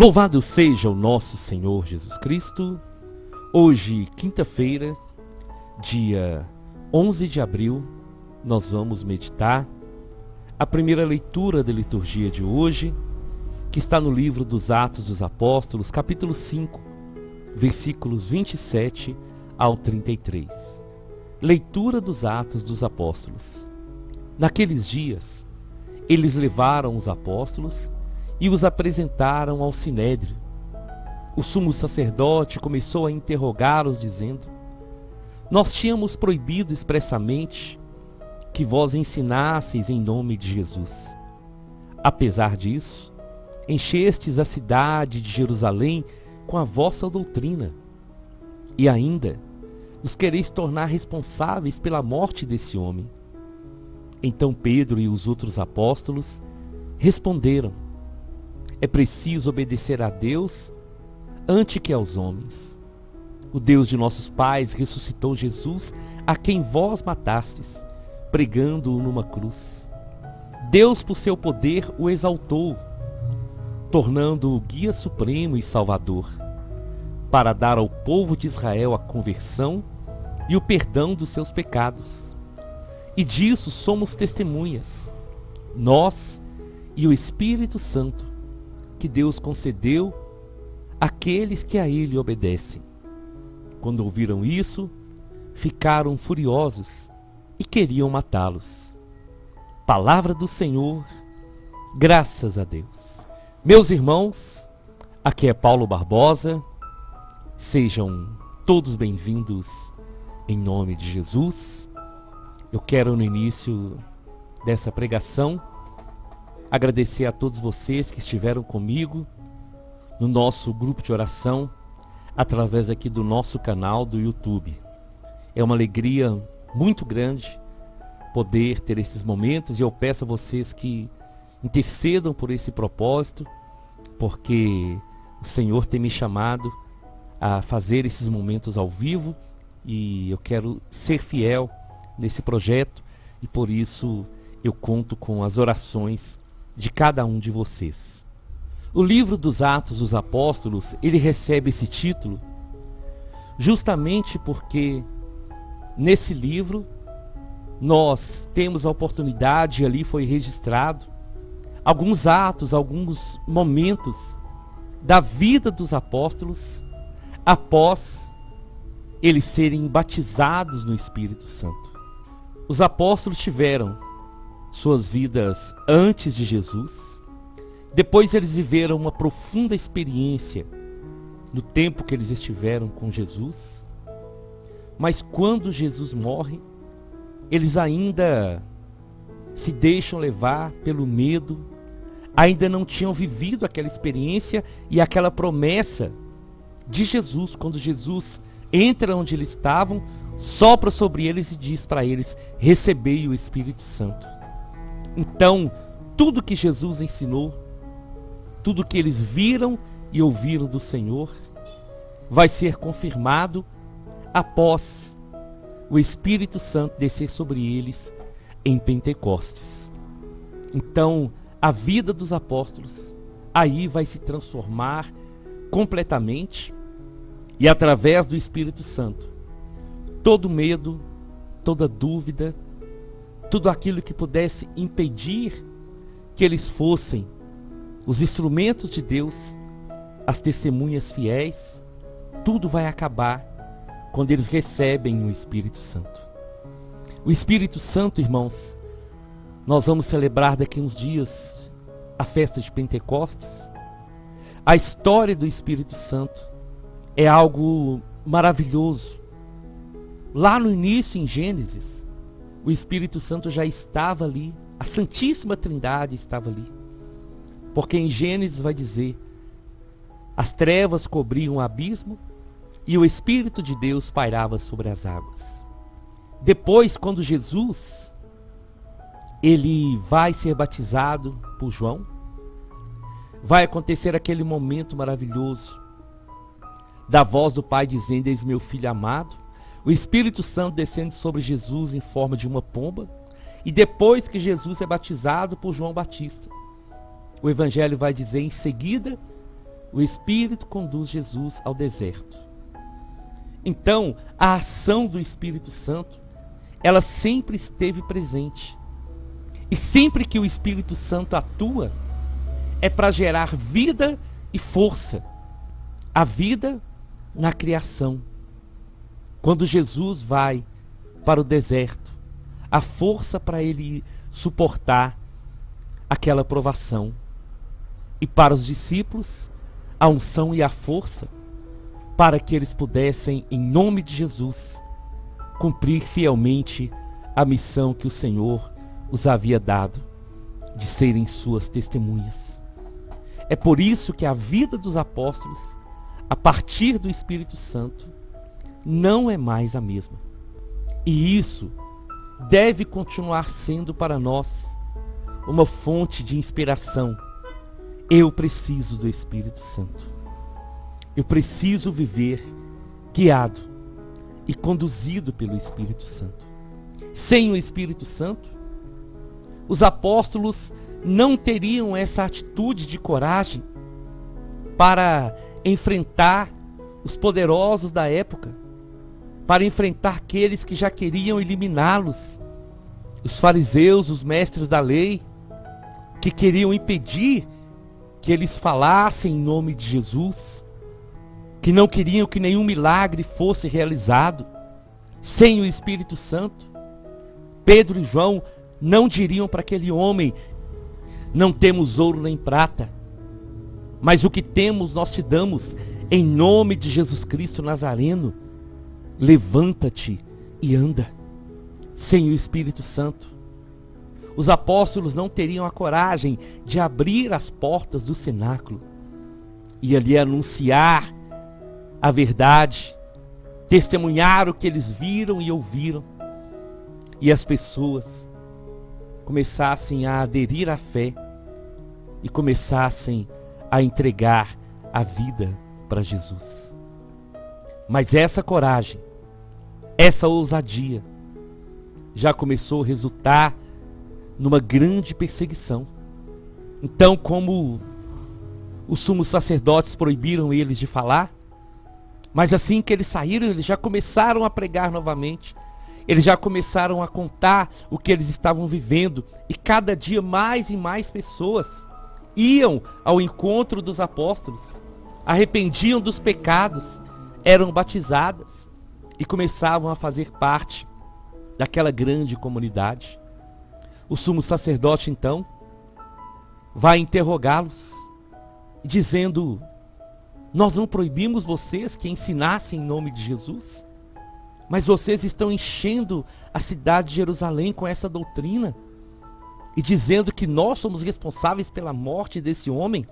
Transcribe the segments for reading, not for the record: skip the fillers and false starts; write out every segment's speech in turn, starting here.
Louvado seja o nosso Senhor Jesus Cristo. Hoje, quinta-feira, dia 11 de abril, nós vamos meditar a primeira leitura da liturgia de hoje, que está no livro dos Atos dos Apóstolos, capítulo 5, versículos 27 ao 33. Leitura dos Atos dos Apóstolos. Naqueles dias, eles levaram os apóstolos e os apresentaram ao sinédrio. O sumo sacerdote começou a interrogá-los, dizendo: Nós tínhamos proibido expressamente que vós ensinasseis em nome de Jesus. Apesar disso, enchestes a cidade de Jerusalém com a vossa doutrina, e ainda os quereis tornar responsáveis pela morte desse homem. Então Pedro e os outros apóstolos responderam: É preciso obedecer a Deus antes que aos homens. O Deus de nossos pais ressuscitou Jesus, a quem vós matastes, pregando-o numa cruz. Deus, por seu poder, o exaltou, tornando-o guia supremo e salvador, para dar ao povo de Israel a conversão e o perdão dos seus pecados. E disso somos testemunhas, nós e o Espírito Santo, que Deus concedeu àqueles que a Ele obedecem. Quando ouviram isso, ficaram furiosos e queriam matá-los. Palavra do Senhor, graças a Deus. Meus irmãos, aqui é Paulo Barbosa, sejam todos bem-vindos em nome de Jesus. Eu quero, no início dessa pregação, agradecer a todos vocês que estiveram comigo no nosso grupo de oração, através aqui do nosso canal do YouTube. É uma alegria muito grande poder ter esses momentos, e eu peço a vocês que intercedam por esse propósito, porque o Senhor tem me chamado a fazer esses momentos ao vivo, e eu quero ser fiel nesse projeto, e por isso eu conto com as orações de cada um de vocês. O livro dos Atos dos Apóstolos, ele recebe esse título justamente porque nesse livro nós temos a oportunidade, ali foi registrado alguns atos, alguns momentos da vida dos apóstolos após eles serem batizados no Espírito Santo. Os apóstolos tiveram suas vidas antes de Jesus, depois eles viveram uma profunda experiência no tempo que eles estiveram com Jesus, mas quando Jesus morre, eles ainda se deixam levar pelo medo, ainda não tinham vivido aquela experiência e aquela promessa de Jesus. Quando Jesus entra onde eles estavam, sopra sobre eles e diz para eles: recebei o Espírito Santo. Então, tudo que Jesus ensinou, tudo que eles viram e ouviram do Senhor, vai ser confirmado após o Espírito Santo descer sobre eles em Pentecostes. Então, a vida dos apóstolos aí vai se transformar completamente, e através do Espírito Santo, todo medo, toda dúvida, tudo aquilo que pudesse impedir que eles fossem os instrumentos de Deus, as testemunhas fiéis, tudo vai acabar quando eles recebem o Espírito Santo. O Espírito Santo, irmãos, nós vamos celebrar daqui a uns dias a festa de Pentecostes. A história do Espírito Santo é algo maravilhoso. Lá no início, em Gênesis, o Espírito Santo já estava ali, a Santíssima Trindade estava ali. Porque em Gênesis vai dizer: as trevas cobriam o abismo e o Espírito de Deus pairava sobre as águas. Depois, quando Jesus ele vai ser batizado por João, vai acontecer aquele momento maravilhoso da voz do Pai dizendo: eis meu Filho amado. O Espírito Santo descendo sobre Jesus em forma de uma pomba. E depois que Jesus é batizado por João Batista, o Evangelho vai dizer: em seguida o Espírito conduz Jesus ao deserto. Então, a ação do Espírito Santo, ela sempre esteve presente. E sempre que o Espírito Santo atua, é para gerar vida e força. A vida na criação. Quando Jesus vai para o deserto, a força para ele suportar aquela provação. E para os discípulos, a unção e a força para que eles pudessem, em nome de Jesus, cumprir fielmente a missão que o Senhor os havia dado, de serem suas testemunhas. É por isso que a vida dos apóstolos, a partir do Espírito Santo, não é mais a mesma. E isso deve continuar sendo para nós uma fonte de inspiração. Eu preciso do Espírito Santo. Eu preciso viver guiado e conduzido pelo Espírito Santo. Sem o Espírito Santo, os apóstolos não teriam essa atitude de coragem para enfrentar os poderosos da época, para enfrentar aqueles que já queriam eliminá-los, os fariseus, os mestres da lei, que queriam impedir que eles falassem em nome de Jesus, que não queriam que nenhum milagre fosse realizado. Sem o Espírito Santo, Pedro e João não diriam para aquele homem: não temos ouro nem prata, mas o que temos nós te damos, em nome de Jesus Cristo Nazareno, levanta-te e anda. Sem o Espírito Santo, os apóstolos não teriam a coragem de abrir as portas do cenáculo e ali anunciar a verdade, testemunhar o que eles viram e ouviram, e as pessoas começassem a aderir à fé e começassem a entregar a vida para Jesus. Mas essa coragem, essa ousadia, já começou a resultar numa grande perseguição. Então, como os sumos sacerdotes proibiram eles de falar, mas assim que eles saíram, eles já começaram a pregar novamente. Eles já começaram a contar o que eles estavam vivendo. E cada dia mais e mais pessoas iam ao encontro dos apóstolos, arrependiam dos pecados, eram batizadas e começavam a fazer parte daquela grande comunidade. O sumo sacerdote então vai interrogá-los, dizendo: nós não proibimos vocês que ensinassem em nome de Jesus, mas vocês estão enchendo a cidade de Jerusalém com essa doutrina e dizendo que nós somos responsáveis pela morte desse homem.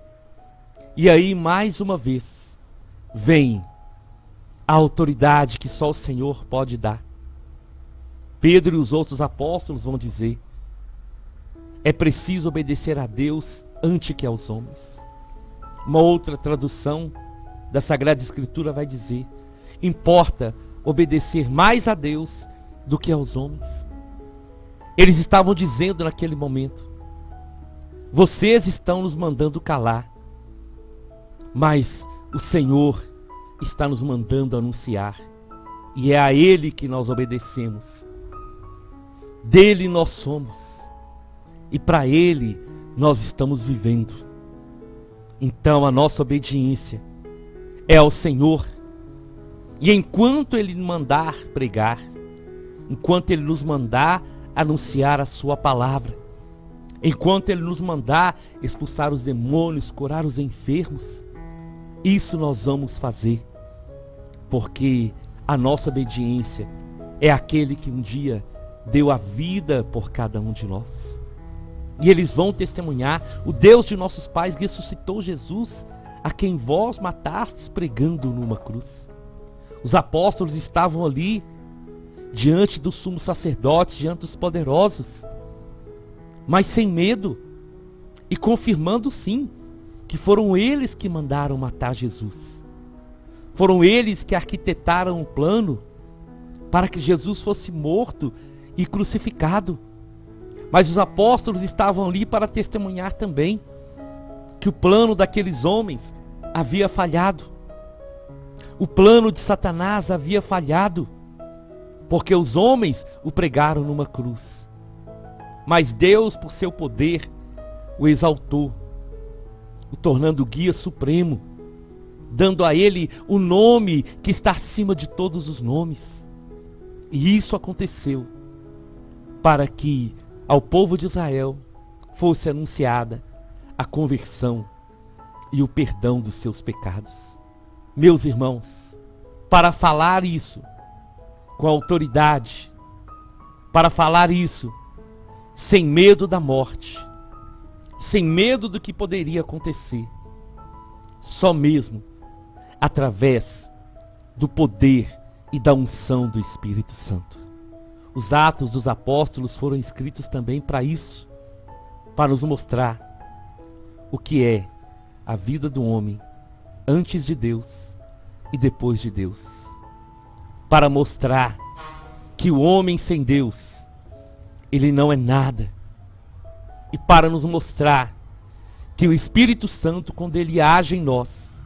E aí, mais uma vez, vem a autoridade que só o Senhor pode dar. Pedro e os outros apóstolos vão dizer: é preciso obedecer a Deus antes que aos homens. Uma outra tradução da Sagrada Escritura vai dizer: importa obedecer mais a Deus do que aos homens. Eles estavam dizendo naquele momento: vocês estão nos mandando calar, mas o Senhor está nos mandando anunciar, e é a Ele que nós obedecemos. Dele nós somos, e para Ele nós estamos vivendo. Então a nossa obediência é ao Senhor. E enquanto Ele mandar pregar, enquanto Ele nos mandar anunciar a sua palavra, enquanto Ele nos mandar expulsar os demônios, curar os enfermos, isso nós vamos fazer. Porque a nossa obediência é aquele que um dia deu a vida por cada um de nós. E eles vão testemunhar: o Deus de nossos pais ressuscitou Jesus, a quem vós matastes pregando numa cruz. Os apóstolos estavam ali, diante do sumo sacerdote, diante dos poderosos, mas sem medo, e confirmando sim, que foram eles que mandaram matar Jesus. Foram eles que arquitetaram um plano para que Jesus fosse morto e crucificado. Mas os apóstolos estavam ali para testemunhar também que o plano daqueles homens havia falhado. O plano de Satanás havia falhado, porque os homens o pregaram numa cruz. Mas Deus, por seu poder, o exaltou, o tornando guia supremo, dando a ele o nome que está acima de todos os nomes. E isso aconteceu para que ao povo de Israel fosse anunciada a conversão e o perdão dos seus pecados. Meus irmãos, para falar isso com autoridade, para falar isso sem medo da morte, sem medo do que poderia acontecer, só mesmo através do poder e da unção do Espírito Santo. Os Atos dos Apóstolos foram escritos também para isso, para nos mostrar o que é a vida do homem antes de Deus e depois de Deus. Para mostrar que o homem sem Deus, ele não é nada. E para nos mostrar que o Espírito Santo, quando ele age em nós,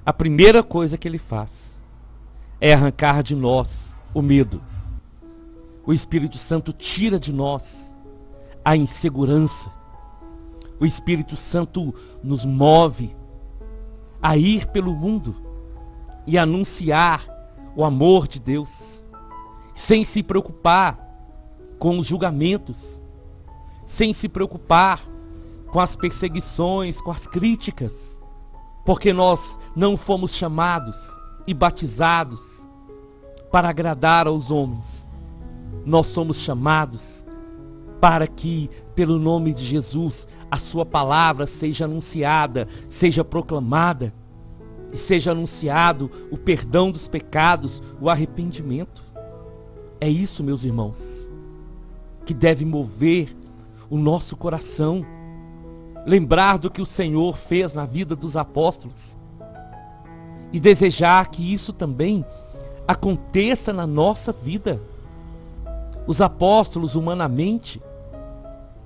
a primeira coisa que ele faz é arrancar de nós o medo. O Espírito Santo tira de nós a insegurança. O Espírito Santo nos move a ir pelo mundo e anunciar o amor de Deus, sem se preocupar com os julgamentos, sem se preocupar com as perseguições, com as críticas, porque nós não fomos chamados e batizados para agradar aos homens. Nós somos chamados para que, pelo nome de Jesus, a sua palavra seja anunciada, seja proclamada, e seja anunciado o perdão dos pecados, o arrependimento. É isso, meus irmãos, que deve mover o nosso coração. Lembrar do que o Senhor fez na vida dos apóstolos e desejar que isso também aconteça na nossa vida. Os apóstolos, humanamente,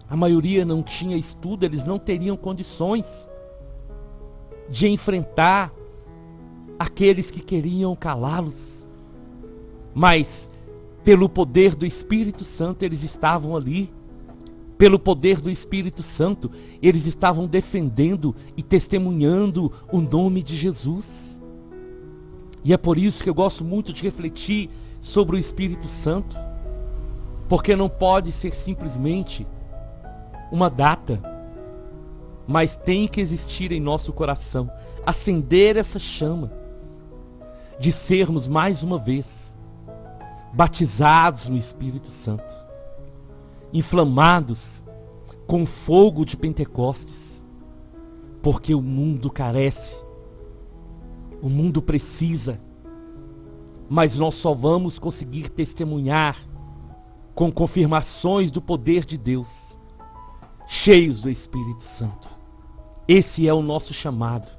a maioria não tinha estudo, eles não teriam condições de enfrentar aqueles que queriam calá-los. Mas, pelo poder do Espírito Santo, eles estavam ali. Pelo poder do Espírito Santo, eles estavam defendendo e testemunhando o nome de Jesus. E é por isso que eu gosto muito de refletir sobre o Espírito Santo, porque não pode ser simplesmente uma data, mas tem que existir em nosso coração, acender essa chama de sermos mais uma vez batizados no Espírito Santo, inflamados com o fogo de Pentecostes, porque o mundo carece, o mundo precisa, mas nós só vamos conseguir testemunhar com confirmações do poder de Deus, cheios do Espírito Santo. Esse é o nosso chamado,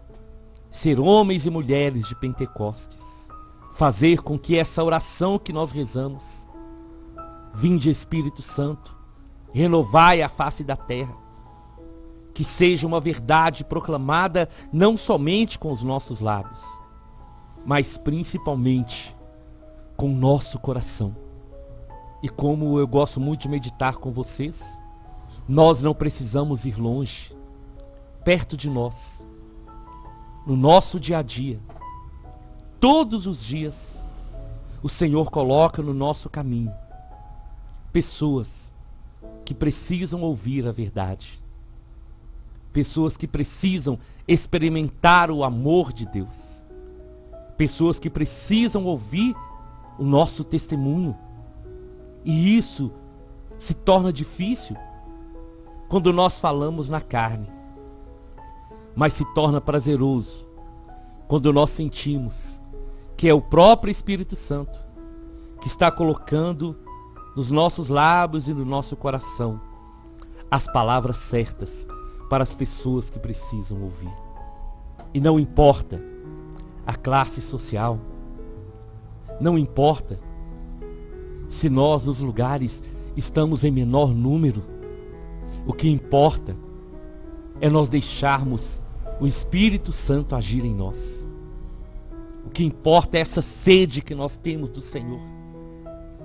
ser homens e mulheres de Pentecostes, fazer com que essa oração que nós rezamos, vinde Espírito Santo, renovai a face da terra, que seja uma verdade proclamada não somente com os nossos lábios, mas principalmente com o nosso coração. E como eu gosto muito de meditar com vocês, nós não precisamos ir longe, perto de nós, no nosso dia a dia, todos os dias, o Senhor coloca no nosso caminho pessoas que precisam ouvir a verdade, pessoas que precisam experimentar o amor de Deus, pessoas que precisam ouvir o nosso testemunho. E isso se torna difícil quando nós falamos na carne, mas se torna prazeroso quando nós sentimos que é o próprio Espírito Santo que está colocando nos nossos lábios e no nosso coração as palavras certas para as pessoas que precisam ouvir. E não importa a classe social, não importa se nós nos lugares estamos em menor número, o que importa é nós deixarmos o Espírito Santo agir em nós. O que importa é essa sede que nós temos do Senhor.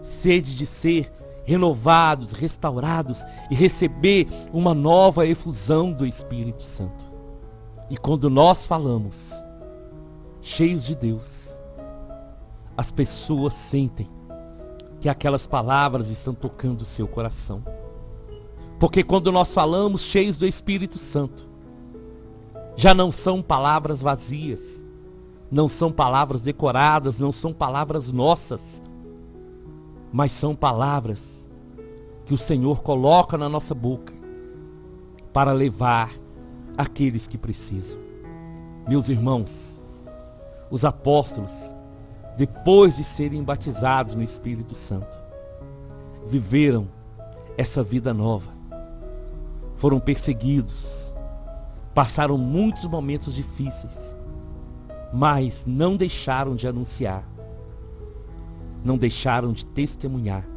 Sede de ser renovados, restaurados e receber uma nova efusão do Espírito Santo. E quando nós falamos, cheios de Deus, as pessoas sentem que aquelas palavras estão tocando o seu coração. Porque quando nós falamos cheios do Espírito Santo, já não são palavras vazias, não são palavras decoradas, não são palavras nossas, mas são palavras que o Senhor coloca na nossa boca para levar aqueles que precisam. Meus irmãos, os apóstolos, depois de serem batizados no Espírito Santo, viveram essa vida nova. Foram perseguidos, passaram muitos momentos difíceis, mas não deixaram de anunciar, não deixaram de testemunhar,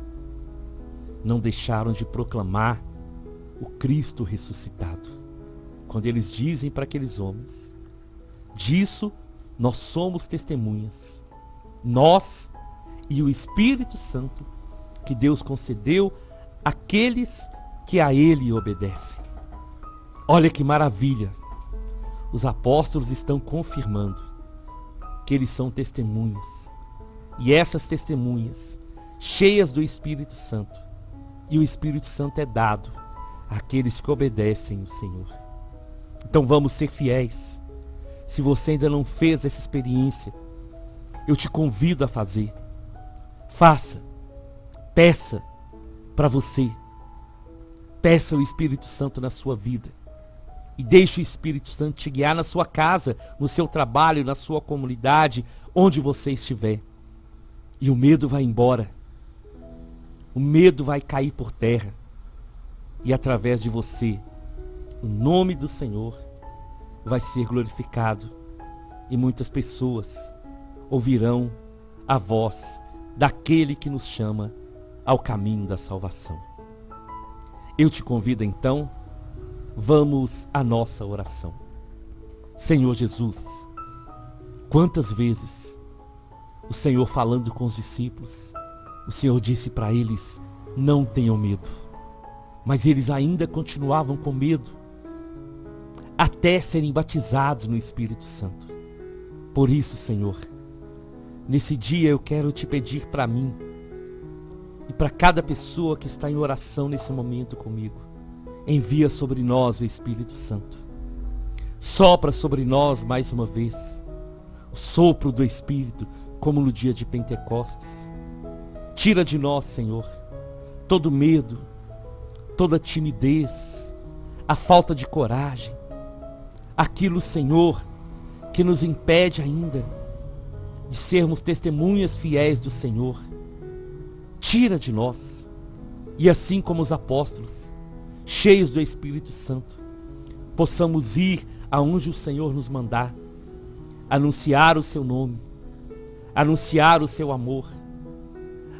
não deixaram de proclamar o Cristo ressuscitado. Quando eles dizem para aqueles homens, disso nós somos testemunhas, nós e o Espírito Santo que Deus concedeu àqueles que a Ele obedecem. Olha que maravilha! Os apóstolos estão confirmando que eles são testemunhas. E essas testemunhas, cheias do Espírito Santo, e o Espírito Santo é dado àqueles que obedecem o Senhor. Então vamos ser fiéis. Se você ainda não fez essa experiência, eu te convido a fazer. Faça. Peça para você. Peça o Espírito Santo na sua vida. E deixe o Espírito Santo te guiar na sua casa, no seu trabalho, na sua comunidade, onde você estiver. E o medo vai embora. O medo vai cair por terra. E através de você, o nome do Senhor vai ser glorificado. E muitas pessoas ouvirão a voz daquele que nos chama ao caminho da salvação. Eu te convido então, vamos à nossa oração. Senhor Jesus, quantas vezes o Senhor falando com os discípulos, o Senhor disse para eles, não tenham medo. Mas eles ainda continuavam com medo, até serem batizados no Espírito Santo. Por isso, Senhor, nesse dia eu quero te pedir para mim, e para cada pessoa que está em oração nesse momento comigo, envia sobre nós o Espírito Santo. Sopra sobre nós mais uma vez o sopro do Espírito, como no dia de Pentecostes. Tira de nós, Senhor, todo medo, toda timidez, a falta de coragem, aquilo, Senhor, que nos impede ainda de sermos testemunhas fiéis do Senhor. Tira de nós, e assim como os apóstolos, cheios do Espírito Santo, possamos ir aonde o Senhor nos mandar, anunciar o seu nome, anunciar o seu amor,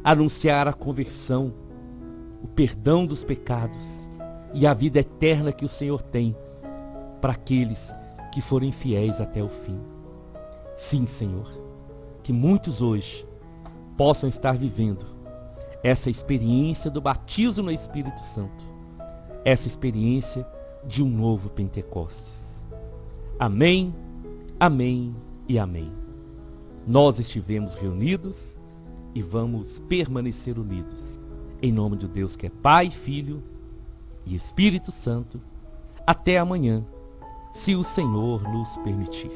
anunciar a conversão, o perdão dos pecados e a vida eterna que o Senhor tem para aqueles que forem fiéis até o fim. Sim, Senhor, que muitos hoje possam estar vivendo essa experiência do batismo no Espírito Santo, essa experiência de um novo Pentecostes. Amém, amém e amém. Nós estivemos reunidos e vamos permanecer unidos. Em nome de Deus que é Pai, Filho e Espírito Santo. Até amanhã, se o Senhor nos permitir.